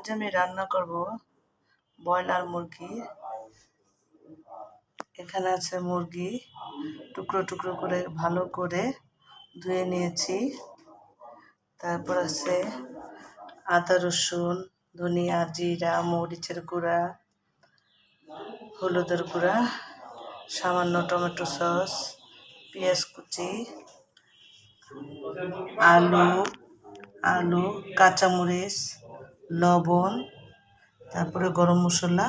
আজ আমি রান্না করব ব্রয়লার মুরগি। এখানে আছে মুরগি, টুকরো টুকরো করে ভালো করে ধুয়ে নিয়েছি। তারপর আছে আদা রসুন, ধনিয়া, জিরা, মরিচের গুঁড়া, হলুদের গুঁড়া, সামান্য টমেটো সস, পেঁয়াজ কুচি, আলু, কাঁচামরিচ, লবণ, তারপরে গরম মশলা,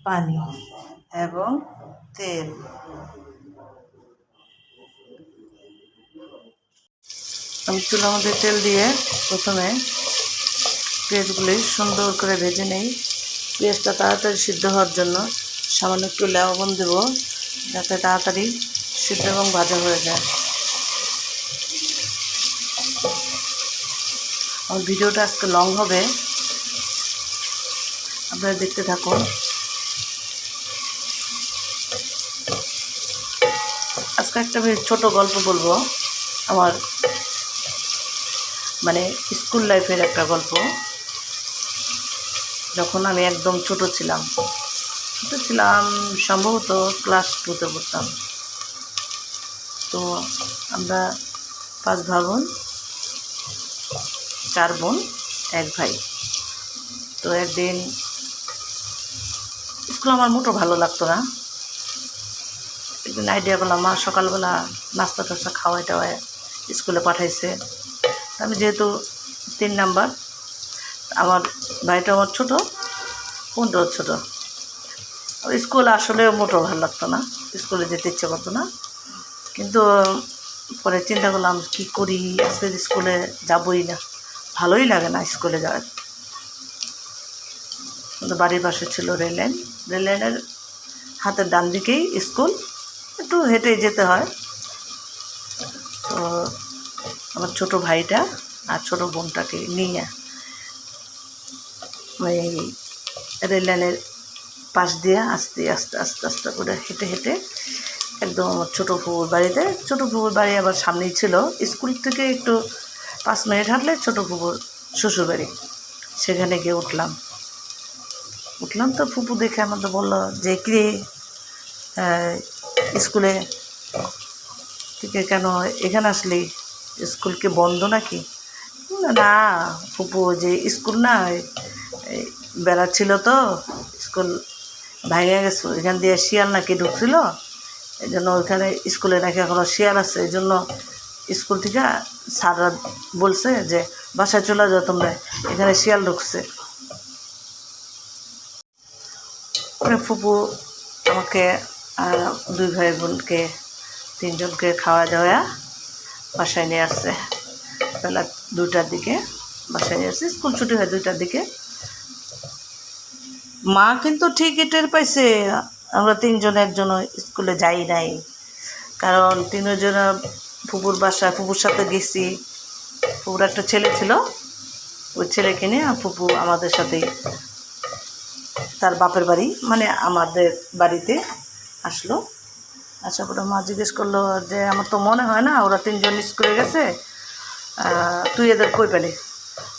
পানি এবং তেল। আমি চুলার মধ্যে তেল দিয়ে প্রথমে পেঁয়াজগুলি সুন্দর করে ভেজে নেই। পেঁয়াজটা তাড়াতাড়ি সিদ্ধ হওয়ার জন্য সামান্য একটু লবণ দেব, যাতে তাড়াতাড়ি সিদ্ধ এবং ভাজা হয়ে যায়। আমার ভিডিওটা আজকে লং হবে, আপনারা দেখতে থাকুন। আজকে একটা আমি ছোট গল্প বলবো, আমার স্কুল লাইফের একটা গল্প। যখন আমি একদম ছোট ছিলাম সম্ভবত ক্লাস 2তে পড়তাম। তো আমরা 5 ভাই বোন, 4 বোন, 1 ভাই। তো একদিন স্কুল আমার মোটো ভালো লাগতো না। একদিন আইডিয়া করলাম, মা সকালবেলা নাস্তা টাস্তা খাওয়াই টাওয়ায় স্কুলে পাঠাইছে। আমি যেহেতু 3 নাম্বার, আমার ভাইটা আমার ছোটো, বোনটাও ছোটো। স্কুল আসলে মোটো ভালো লাগতো না, স্কুলে যেতে ইচ্ছে করতো না। কিন্তু পরে চিন্তা করলাম কী করি, আজকে স্কুলে যাবই না, ভালোই লাগে না স্কুলে যাওয়ার। কিন্তু বাড়ির পাশে ছিল রেল লাইনের হাতের ডান দিকেই স্কুল, একটু হেঁটে যেতে হয়। তো আমার ছোটো ভাইটা আর ছোটো বোনটাকে নিয়ে এই রেল লাইনের পাশ দিয়ে আস্তে আস্তে আস্তে আস্তে করে হেঁটে হেঁটে একদম আমার ছোটো ফুপুর বাড়িতে। ছোটো ফুপুর বাড়ি আবার সামনেই ছিল, স্কুল থেকে একটু 5 মিনিট হাঁটলে ছোটো ফুপুর শ্বশুর বাড়ি। সেখানে গিয়ে উঠলাম। তো ফুপু দেখে আমাদের বললো যে কি স্কুলে থেকে কেন এখানে আসলি, স্কুল কি বন্ধ নাকি? না ফুপু, যে স্কুল না বেড়া ছিল, তো স্কুল ভেঙে গেছে, এখান দিয়ে শিয়াল নাকি ঢুকছিল, এই জন্য ওইখানে স্কুলে নাকি এখনও শিয়াল আছে। এই জন্য স্কুল থেকে স্যাররা বলছে যে বাসায় চলে যাও তোমরা, এখানে শিয়াল ঢুকছে। ফুপু আমাকে 2 ভাই বোনকে 3 জনকে খাওয়া দাওয়া বাসায় নিয়ে আসছে। বেলা 2টার দিকে বাসায় নিয়ে আসছে, স্কুল ছুটি হয় 2টার দিকে। মা কিন্তু ঠিকই টের পাইছে আমরা 3 জন একজনও স্কুলে যাই নাই, কারণ 3 জন ফুপুর বাসায় ফুপুর সাথে গেছি। ফুপুর একটা ছেলে ছিল, ওই ছেলেকে নিয়ে ফুপু আমাদের সাথেই তার বাপের বাড়ি আমাদের বাড়িতে আসলো। আসার পরে মা জিজ্ঞেস করলো যে আমার তো মনে হয় না ওরা 3 জন স্কুলে গেছে, তুই এদের কই পেলি?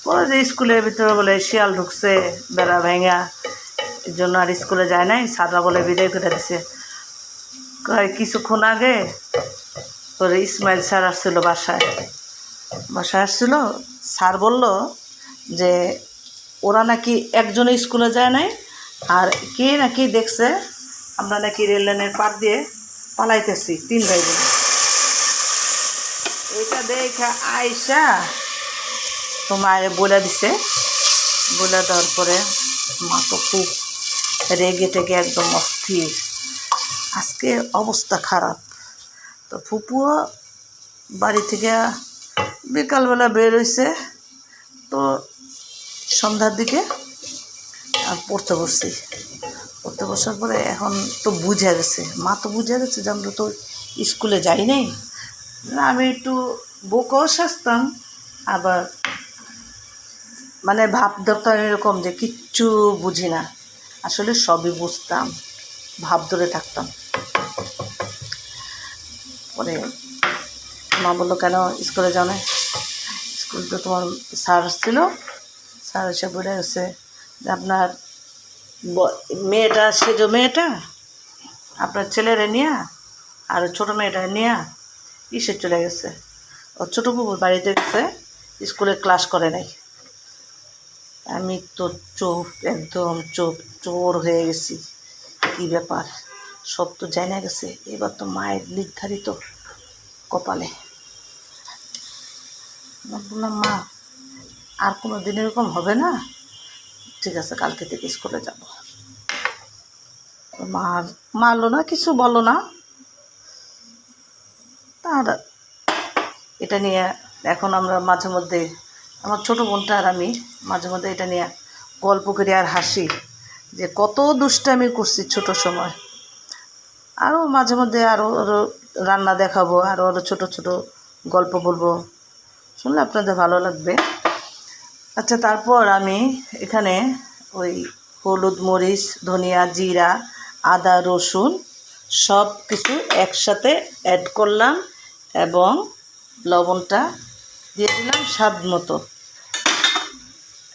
বলে যে স্কুলের ভিতরে বলে শিয়াল ঢুকছে বেড়া ভেঙা, এর জন্য আর স্কুলে যায় নাই, স্যাররা বলে বিদায় করে দিছে। কিছুক্ষণ আগে ওর ইসমাইল স্যার আসছিল, বাসায় আসছিল। স্যার বলল যে ওরা নাকি একজনে স্কুলে যায় নাই, আর কে নাকি দেখছে আমরা নাকি রেল লাইনের পার দিয়ে পালাইতেছি 3 ভাই বোন। এটা দেখে আয়সা তো মায়ের বলে দিছে। বলে দেওয়ার পরে মা তো খুব রেগে টেগে একদম অস্থির, আজকে অবস্থা খারাপ। তো ফুপুও বাড়ি থেকে বিকালবেলা বের হয়েছে। তো সন্ধ্যার দিকে পড়তে বসার পরে এখন তো বুঝে গেছে, মা তো বুঝে গেছে যে আমরা তো স্কুলে যাই নাই। আমি একটু বকেও শাসতাম, আবার ভাব ধরতাম এরকম যে কিচ্ছু বুঝি না, আসলে সবই বুঝতাম, ভাব ধরে থাকতাম। পরে মা বললো কেন স্কুলে যাও না? স্কুল তো তোমার স্যার ছিল, স্যার এসে বলে গেছে যে আপনার মেয়েটা সেজো মেয়েটা আপনার ছেলেরে নিয়ে আর ছোটো মেয়েটা নিয়ে ইসে চলে গেছে, ও ছোটো পুকুর বাড়িতে গেছে, স্কুলে ক্লাস করে নাই। আমি তো চোখ একদম চোখ চোর হয়ে গেছি, কী ব্যাপার, সব তো জানা গেছে, এবার তো মায়ের নির্ধারিত কপালে। বললাম মা আর কোনো দিন এরকম হবে না, ঠিক আছে কালকে থেকে স্কুলে যাব। মারলো না, কিছু বলো না। তার এটা নিয়ে এখন আমরা মাঝে মধ্যে, আমার ছোটো বোনটা আর আমি মাঝে মধ্যে এটা নিয়ে গল্প করি আর হাসি, যে কত দুষ্টামি করছি ছোটো সময়। আরও মাঝে মধ্যে আরও রান্না দেখাবো, আরও ছোটো ছোটো গল্প বলবো, শুনলে আপনাদের ভালো লাগবে। আচ্ছা, তারপর আমি এখানে ওই হলুদ, মরিচ, ধনিয়া, জিরা, আদা, রসুন সব কিছু একসাথে অ্যাড করলাম এবং লবণটা দিয়ে দিলাম স্বাদ মতো।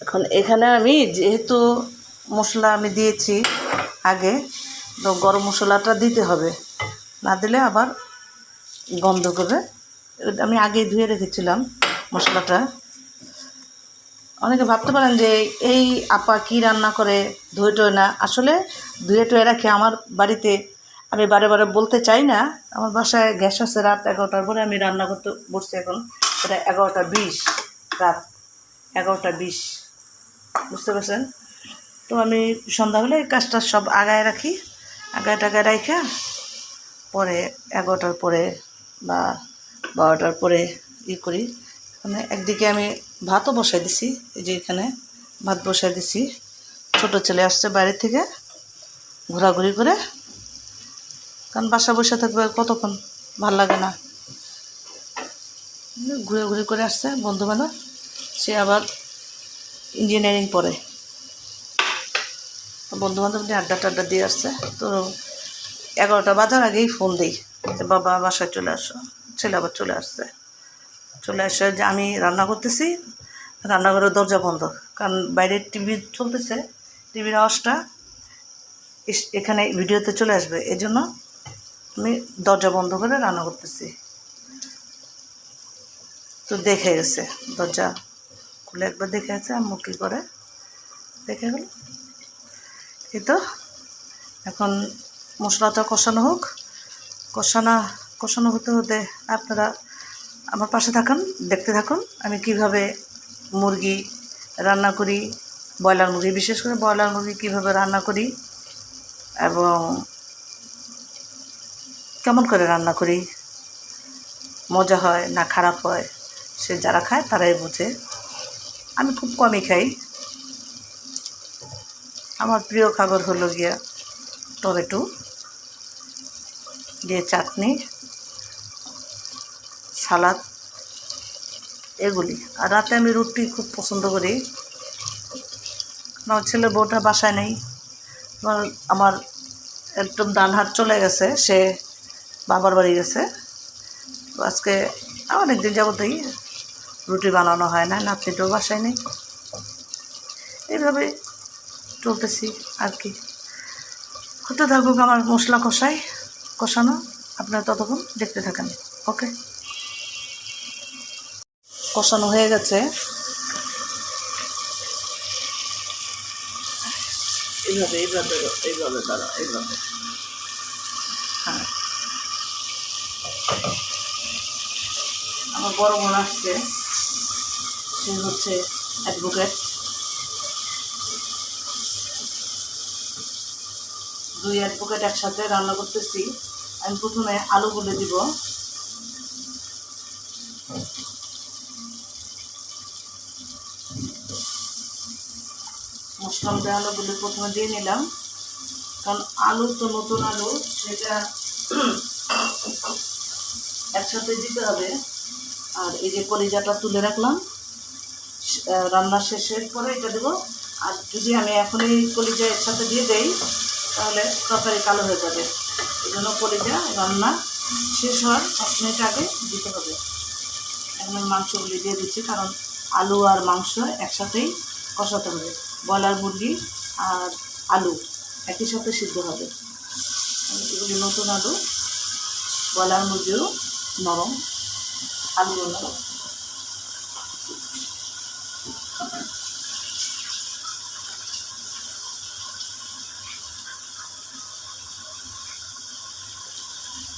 এখন এখানে আমি যেহেতু মশলা আমি দিয়েছি আগে, তো গরম মশলাটা দিতে হবে, না দিলে আবার গন্ধ করবে। আমি আগে ধুয়ে রেখেছিলাম মশলাটা। অনেকে ভাবতে পারেন যে এই আপা কী রান্না করে ধুয়ে টুয়ে না, আসলে ধুয়ে টুয়ে রাখি। আমার বাড়িতে আমি বারে বারে বলতে চাই না, আমার বাসায় গ্যাস আছে, রাত 11টার পরে আমি রান্না করতে বসছি, এখন এটা 11টা 20, রাত 11টা 20, বুঝতে পারছেন? তো আমি সন্ধ্যা হলে এই কাজটা সব আগায় রাখি, আগায় টাগায় রাখা পরে 11টার পরে বা 12টার পরে করি। মানে একদিকে আমি ভাতও বসাই দিছি, এই যে এখানে ভাত বসাই দিছি। ছোটো ছেলে আসছে বাইরে থেকে ঘোরাঘুরি করে, কারণ বাসা বসে থাকবে কতক্ষণ, ভাল লাগে না, ঘুরে ঘুরে করে আসছে বন্ধুবান্ধব। সে আবার ইঞ্জিনিয়ারিং পড়ে, বন্ধুবান্ধব নিয়ে আড্ডা টাড্ডা দিয়ে আসছে। তো 11টা বাজার আগেই ফোন দিই যে বাবা বাসায় চলে আসো। ছেলে আবার চলে আসছে, চলে আসে যে আমি রান্না করতেছি, রান্নাঘরের দরজা বন্ধ, কারণ বাইরে টিভি চলতেছে, টিভির আওয়াজটা এখানে ভিডিওতে চলে আসবে, এই জন্য আমি দরজা বন্ধ করে রান্না করতেছি। তো দেখে গেছে, দরজা খুলে একবার দেখে গেছে আম্মু কী করে, দেখে গেল। এই তো এখন মশলাটা কষানো হোক, কষানো হতে হতে আপনারা আমার পাশে থাকুন, দেখতে থাকুন আমি কিভাবে মুরগি রান্না করি, ব্রয়লার মুরগি, বিশেষ করে ব্রয়লার মুরগি কীভাবে রান্না করি এবং কেমন করে রান্না করি, মজা হয় না খারাপ হয় সে যারা খায় তারাই বোঝে। আমি খুব কমই খাই, আমার প্রিয় খাবার হলো গিয়া টমেটো দিয়ে চাটনি, সালাদ, এগুলি। আর রাতে আমি রুটি খুব পছন্দ করি, আমার ছেলে বউটা বাসায় নেই, আমার একদম ডান হাত চলে গেছে, সে বাবার বাড়ি গেছে। তো আজকে অনেকদিন যাবতই রুটি বানানো হয় না, নাতনিটাও বাসায় নেই, এইভাবে চলতেছি আর কি। হতে থাকুক আমার মশলা কষানো, আপনারা ততক্ষণ দেখতে থাকেন। ওকে, কষানো হয়ে গেছে, এইভাবে দাঁড়া, এইভাবে। হ্যাঁ, আমার বড় বোন আসছে, সে হচ্ছে অ্যাডভোকেট। 2 অ্যাডভোকেট একসাথে রান্না করতেছি। আমি প্রথমে আলুগুলো দিব, মশলা মধ্যে আলুগুলো প্রথমে দিয়ে নিলাম, কারণ আলু তো নতুন আলু, সেটা একসাথে দিতে হবে। আর এই যে কলিজাটা তুলে রাখলাম, রান্না শেষের পরে এটা দেবো। আর যদি আমি এখন এই কলিজা একসাথে দিয়ে দেই তাহলে তরকারি কালো হয়ে যাবে, এই জন্য কলিজা রান্না শেষ হওয়ার 5 মিনিট আগে দিতে হবে। এখন মাংসগুলি দিয়ে দিচ্ছি, কারণ আলু আর মাংস একসাথেই কষাতে হবে, ব্রয়লার মুরগি আর আলু একই সাথে সিদ্ধ হবে। এগুলি নতুন আলু, ব্রয়লার মুরগিও নরম, আলুও নরম।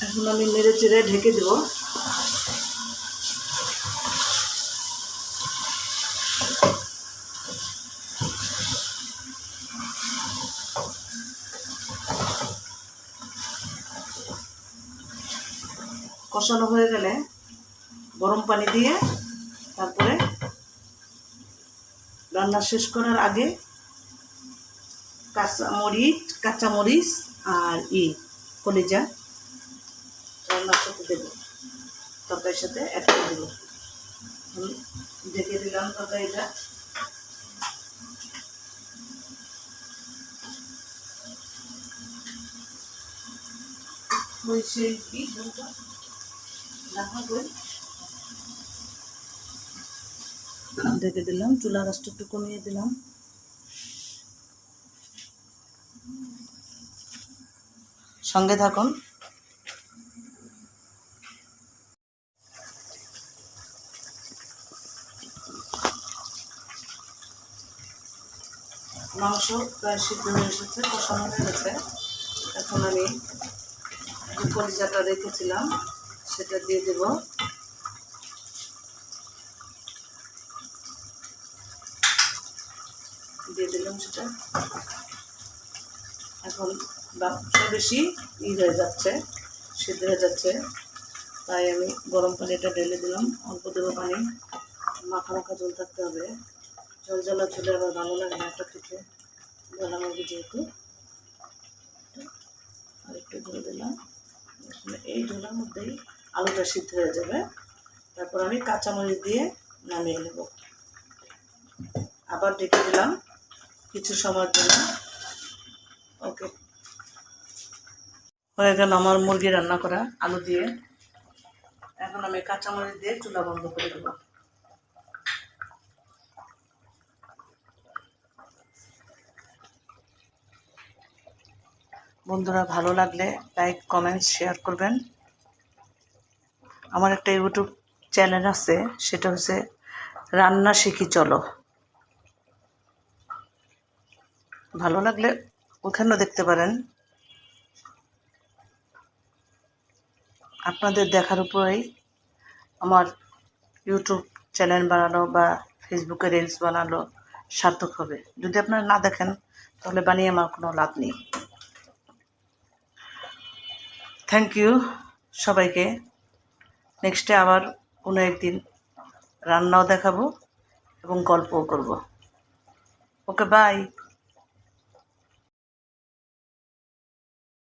এখন আমি নেড়ে চেড়ে ঢেকে দেবো। কষানো হয়ে গেলে গরম পানি দিয়ে তারপরে রান্না শেষ করার আগে কাঁচামরিচ আর কলিজা রান্নার সাথে দেবো, তরকারির সাথে অ্যাড করে দেবো। ঢেকে দিলাম তরকারিটা। ঢেকে দিলাম, চুলা রাস্তা একটু কমিয়ে দিলাম। সঙ্গে থাকুন। মাংস প্রায় সিদ্ধ হয়ে এসেছে, কষানো হয়ে গেছে। এখন আমি কলিজাটা রেখেছিলাম সেটা দিয়ে দেব। দিয়ে দিলাম সেটা। এখন বেশি হয়ে যাচ্ছে, সিদ্ধ হয়ে যাচ্ছে, তাই আমি গরম পানিটা ঢেলে দিলাম। অল্প দেবো পানি, মাখা মাখা ঝোল থাকতে হবে। জল জ্বালা ঝোলে আবার ভালো লাগে না একটা খেতে, জ্বালা মুরগি যেহেতু। আর একটু ঝোল দিলাম। এই ঝোলের মধ্যেই আলুটা সিদ্ধ হয়ে যাবে। তারপর আমি কাঁচামরিচ দিয়ে নামিয়ে নেব। আবার ঢেকে দিলাম কিছু সময়ের জন্য। ওকে, হয়ে গেল আমার মুরগি রান্না করা আলু দিয়ে। এখন আমি কাঁচামরিচ দিয়ে চুলা বন্ধ করে দেব। বন্ধুরা, ভালো লাগলে লাইক, কমেন্ট, শেয়ার করবেন। আমার একটা ইউটিউব চ্যানেল আছে, সেটা হচ্ছে রান্না শিখি চলো। ভালো লাগলে ওখানেও দেখতে পারেন। আপনাদের দেখার উপরেই আমার ইউটিউব চ্যানেল বানানো বা ফেসবুকে রিলস বানানো সার্থক হবে। যদি আপনারা না দেখেন তাহলে বানিয়ে আমার কোনো লাভ নেই। থ্যাংক ইউ সবাইকে। নেক্সটে আবার কোনো একদিন রান্নাও দেখাবো এবং গল্পও করব। ওকে, বাই।